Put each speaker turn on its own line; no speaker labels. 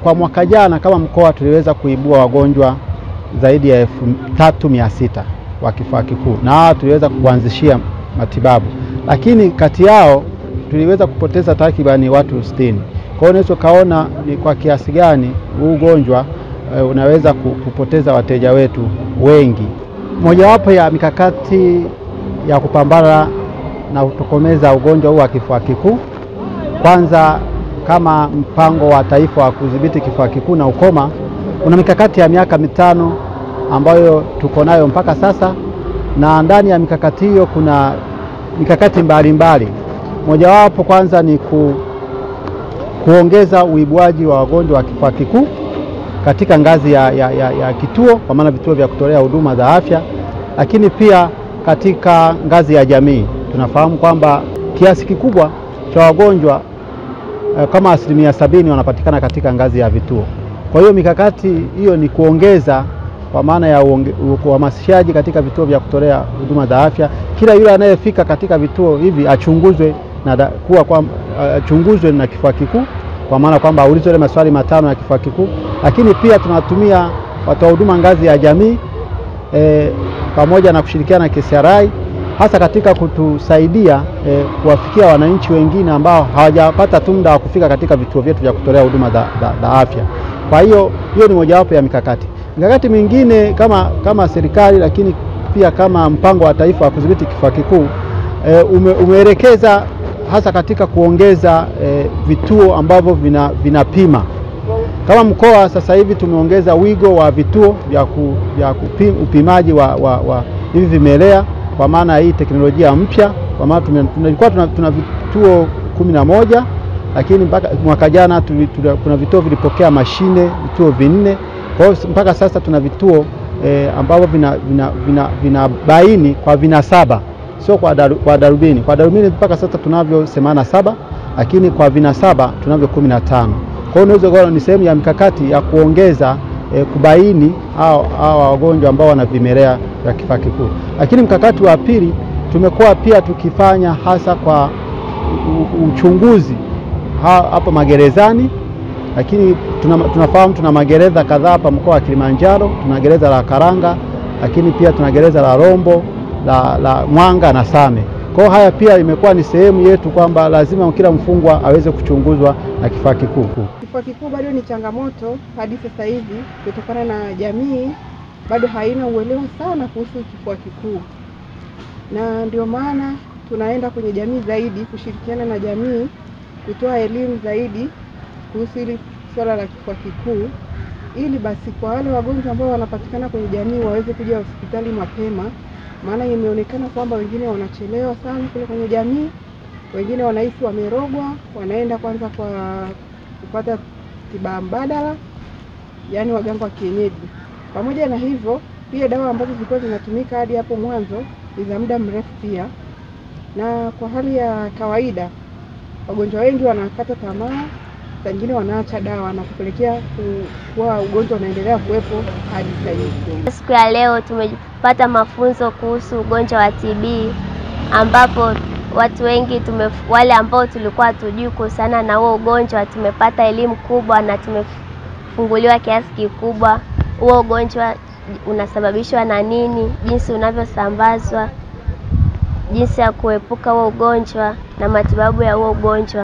kwa mwaka jana kama mkoa tuliweza kuibua wagonjwa zaidi ya 3600 wa kifua kikuu, na tuliweza kuanzishia matibabu, lakini kati yao tuliweza kupoteza takribani watu 60. Kwa hiyo unaweza kaona ni kwa kiasi gani huu ugonjwa unaweza kupoteza wateja wetu wengi. Mojawapo ya mikakati ya kupambana na kutokomeza ugonjwa huu wa kifua kikuu, kwanza kama mpango wa taifa wa kudhibiti kifua kikuu na ukoma, una mikakati ya miaka 5 ambayo tuko nayo mpaka sasa, na ndani ya mikakati hiyo kuna mikakati mbalimbali. Mojawapo kwanza ni kuongeza uibuaji wa wagonjwa wa kifua kikuu katika ngazi ya kituo, kwa maana vituo vya kutolea huduma za afya, lakini pia katika ngazi ya jamii. Tunafahamu kwamba kiasi kikubwa cha wagonjwa kama 70% wanapatikana katika ngazi ya vituo. Kwa hiyo mikakati hiyo ni kuongeza, kwa maana ya uhamasishaji katika vituo vya kutolea huduma za afya. Kila yule anayefika katika vituo hivi achunguzwe achunguzwe na kifua kikuu, kwa maana kwamba aulizwe ile maswali 5 ya kifua kikuu. Lakini pia tunatumia watoa huduma ngazi ya jamii pamoja na kushirikiana na KCRI, hasa katika kutusaidia kuwafikia wananchi wengine ambao hawajapata muda wa kufika katika vituo vyetu vya kutolea huduma za afya. Kwa hiyo ni mojawapo ya mikakati. Mikakati mingine kama serikali, lakini pia kama mpango wa taifa wa kudhibiti kifua kikuu umeelekeza hasa katika kuongeza vituo ambavyo vinapima. Kama mkoa sasa hivi tumeongeza wigo wa vituo vya upimaji wa hivi vimelea, kwa maana hii teknolojia mpya. Kwa maana tulikuwa tuna vituo 11, lakini mpaka mwaka jana kuna vituo vilipokea mashine, vituo 4. Kwa hiyo mpaka sasa tuna vituo ambavyo vinabaini kwa vinasaba, sio kwa darubini. Kwa darubini mpaka sasa tunavyo 87, lakini kwa vinasaba tunavyo 15. Kwa hiyo unaweza kuona ni sehemu ya mikakati ya kuongeza kubaini hao wagonjwa ambao wana vimelea vya kifua kikuu. Lakini mkakati wa pili tumekuwa pia tukifanya hasa kwa uchunguzi hapa magerezani, lakini tunafahamu tuna magereza kadhaa hapa mkoa wa Kilimanjaro. Tuna gereza la Karanga, lakini pia tuna gereza la Rombo, la Mwanga na Same. Kwa hiyo haya pia imekuwa ni sehemu yetu kwamba lazima kila mfungwa aweze kuchunguzwa na kifua kikuu.
Kifua kikuu bado ni changamoto hadi sasa hivi, kutokana na jamii bado haina uelewa sana kuhusu kifua kikuu, na ndio maana tunaenda kwenye jamii zaidi, kushirikiana na jamii kutoa elimu zaidi kuhusu hili swala la kifua kikuu, ili basi kwa wale wagonjwa ambao wanapatikana kwenye jamii waweze kuja hospitali mapema. Maana imeonekana kwamba wengine wanachelewa sana kule kwenye jamii, wengine wanahisi wamerogwa, wanaenda kwanza kwa kupata tiba mbadala, yani waganga wa kienyeji. Pamoja na hivyo, pia dawa ambazo zilikuwa zinatumika hadi hapo mwanzo ni za muda mrefu pia, na kwa hali ya kawaida wagonjwa wengi wanakata tamaa, wengine wanaacha dawa na kupelekea kuwa ugonjwa unaendelea kuwepo hadi sasa hivi.
Siku ya leo tumepata mafunzo kuhusu ugonjwa wa TB, ambapo watu wengi wale ambao tulikuwa hatujui kuhusiana na huo ugonjwa tumepata elimu kubwa na tumefunguliwa kiasi kikubwa. Huo ugonjwa unasababishwa na nini, jinsi unavyosambazwa, jinsi ya kuepuka huo ugonjwa na matibabu ya huo ugonjwa.